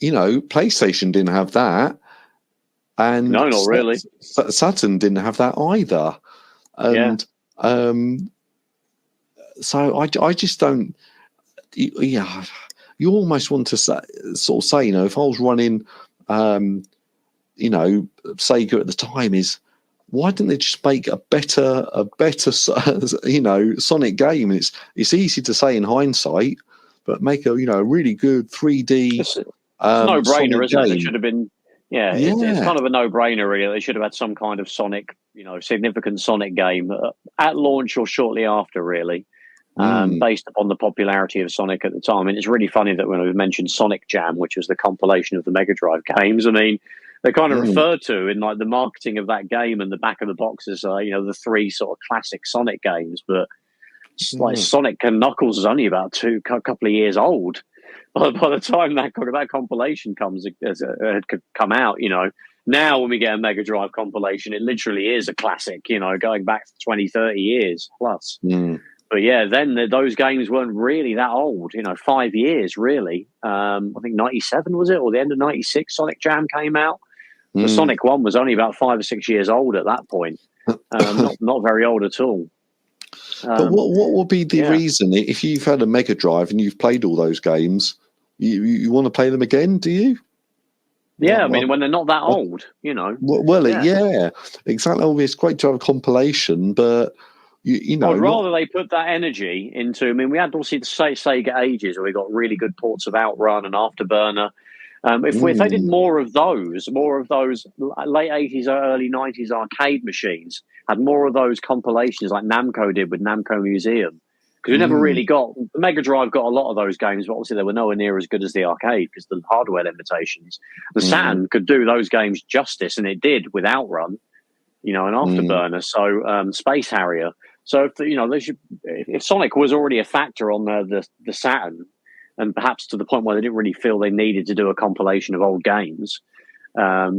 PlayStation didn't have that, and no, not really. Saturn didn't have that either. And so I just don't. You almost want to say, if I was running, Sega at the time, is why didn't they just make a better Sonic game? It's easy to say in hindsight, but make a really good 3D. It's a no-brainer, isn't it? It should have been. It's kind of a no-brainer, really. They should have had some kind of Sonic, significant Sonic game at launch or shortly after, really, based upon the popularity of Sonic at the time. And it's really funny that when we mentioned Sonic Jam, which was the compilation of the Mega Drive games, I mean, they kind of referred to in like the marketing of that game and the back of the boxes, the three sort of classic Sonic games. But like Sonic and Knuckles is only about a couple of years old. By the time that compilation had come out, now when we get a Mega Drive compilation, it literally is a classic, going back 20, 30 years plus. But then those games weren't really that old, 5 years really. I think 97 was it, or the end of 96 Sonic Jam came out. The Sonic 1 was only about 5 or 6 years old at that point. Not very old at all. But what would be the reason, if you've had a Mega Drive and you've played all those games, you want to play them again, do you? Yeah, when they're not that old, exactly. It's great to have a compilation, but I'd rather they put that energy into. We had obviously the Sega Ages where we got really good ports of Outrun and Afterburner. If they did more of those late 80s, early 90s arcade machines, had more of those compilations like Namco did with Namco Museum. Because we never really got, the Mega Drive got a lot of those games, but obviously they were nowhere near as good as the arcade because the hardware limitations. The Saturn could do those games justice, and it did with Outrun, and Afterburner, so Space Harrier. So if Sonic was already a factor on the Saturn, and perhaps to the point where they didn't really feel they needed to do a compilation of old games,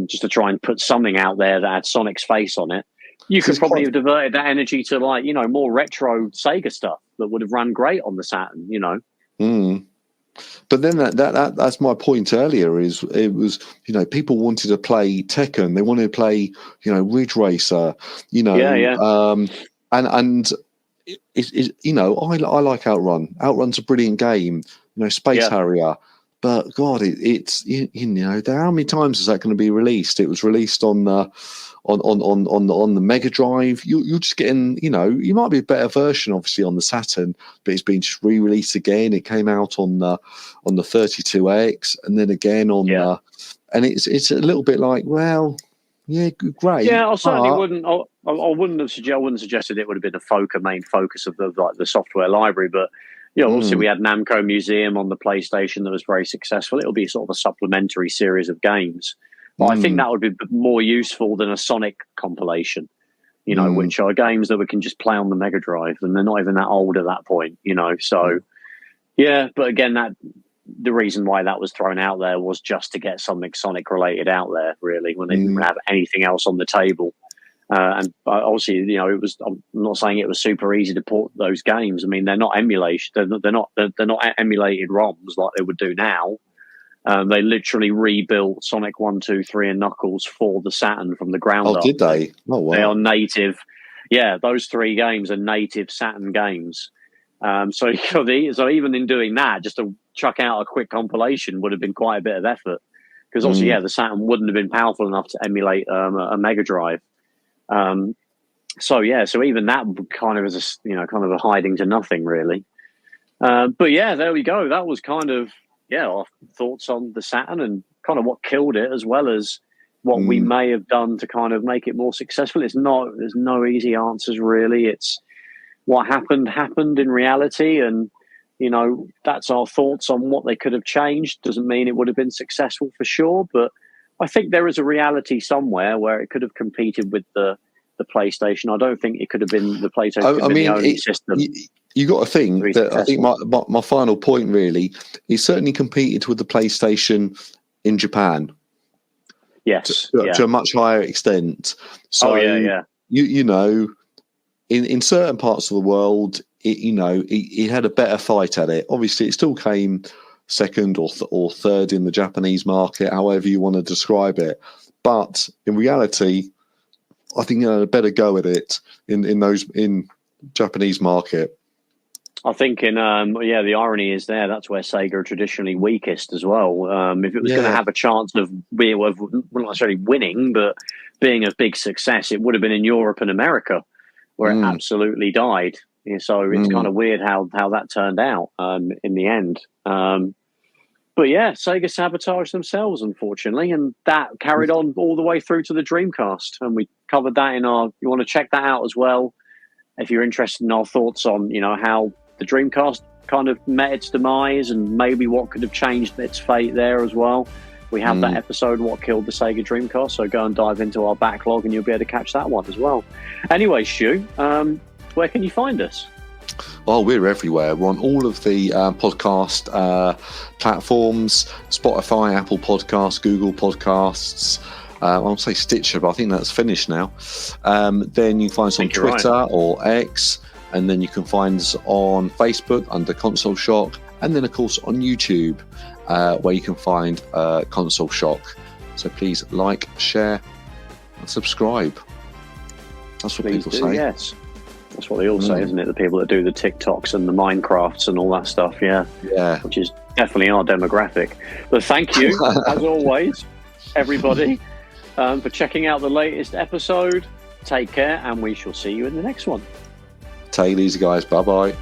just to try and put something out there that had Sonic's face on it, you could probably have diverted that energy to more retro Sega stuff that would have run great on the Saturn, But then that's my point earlier. Is it was people wanted to play Tekken, they wanted to play Ridge Racer, and I like Outrun. Outrun's a brilliant game. Space Harrier. But God, it's how many times is that going to be released? It was released on the Mega Drive. You're just getting, you might be a better version, obviously, on the Saturn, but it's been just re-released again. It came out on the 32X, and then again on the, and it's a little bit like, well, yeah, great. Yeah, I certainly wouldn't. I wouldn't have suggested it would have been the main focus of the software library, but. Obviously we had Namco Museum on the PlayStation that was very successful. It'll be sort of a supplementary series of games. But I think that would be more useful than a Sonic compilation, which are games that we can just play on the Mega Drive, and they're not even that old at that point, So, but again, the reason why that was thrown out there was just to get something Sonic related out there, really, when they didn't have anything else on the table. And obviously, it was. I'm not saying it was super easy to port those games. They're not emulation. They're not emulated ROMs like they would do now. They literally rebuilt Sonic 1, 2, 3, and Knuckles for the Saturn from the ground up. Oh, did they? Oh, wow. They are native. Yeah, those three games are native Saturn games. So even in doing that, just to chuck out a quick compilation would have been quite a bit of effort. Because obviously, the Saturn wouldn't have been powerful enough to emulate a Mega Drive. So even that kind of is kind of a hiding to nothing, really. But yeah, there we go. That was kind of our thoughts on the Saturn and kind of what killed it, as well as what we may have done to kind of make it more successful. There's no easy answers, really. It's what happened in reality, and that's our thoughts on what they could have changed. Doesn't mean it would have been successful for sure, but I think there is a reality somewhere where it could have competed with the PlayStation. I don't think it could have been the PlayStation. The only system. You got to think that I think my final point really, he certainly competed with the PlayStation in Japan. Yes, to a much higher extent. So in certain parts of the world, he had a better fight at it. Obviously, it still came second or third in the Japanese market, however you want to describe it. But in reality, I think he had a better go at it in Japanese market. I think the irony is there. That's where Sega are traditionally weakest as well. If it was going to have a chance of not necessarily winning, but being a big success, it would have been in Europe and America, where it absolutely died. So it's kind of weird how that turned out in the end. But yeah, Sega sabotaged themselves, unfortunately, and that carried on all the way through to the Dreamcast. And we covered that you want to check that out as well, if you're interested in our thoughts on, how the Dreamcast kind of met its demise and maybe what could have changed its fate there as well. We have that episode, What Killed the Sega Dreamcast, so go and dive into our backlog and you'll be able to catch that one as well. Anyway, Stu, where can you find us? Well, we're everywhere. We're on all of the podcast platforms, Spotify, Apple Podcasts, Google Podcasts. I'll say Stitcher, but I think that's finished now. Then you can find us on Twitter or X, and then you can find us on Facebook under Console Shock, and then, of course, on YouTube, where you can find Console Shock. So please like, share, and subscribe. That's what people say. Yes. That's what they all say, isn't it? The people that do the TikToks and the Minecrafts and all that stuff, yeah. Which is definitely our demographic. But thank you, as always, everybody, for checking out the latest episode. Take care, and we shall see you in the next one. Take it easy, guys. Bye-bye.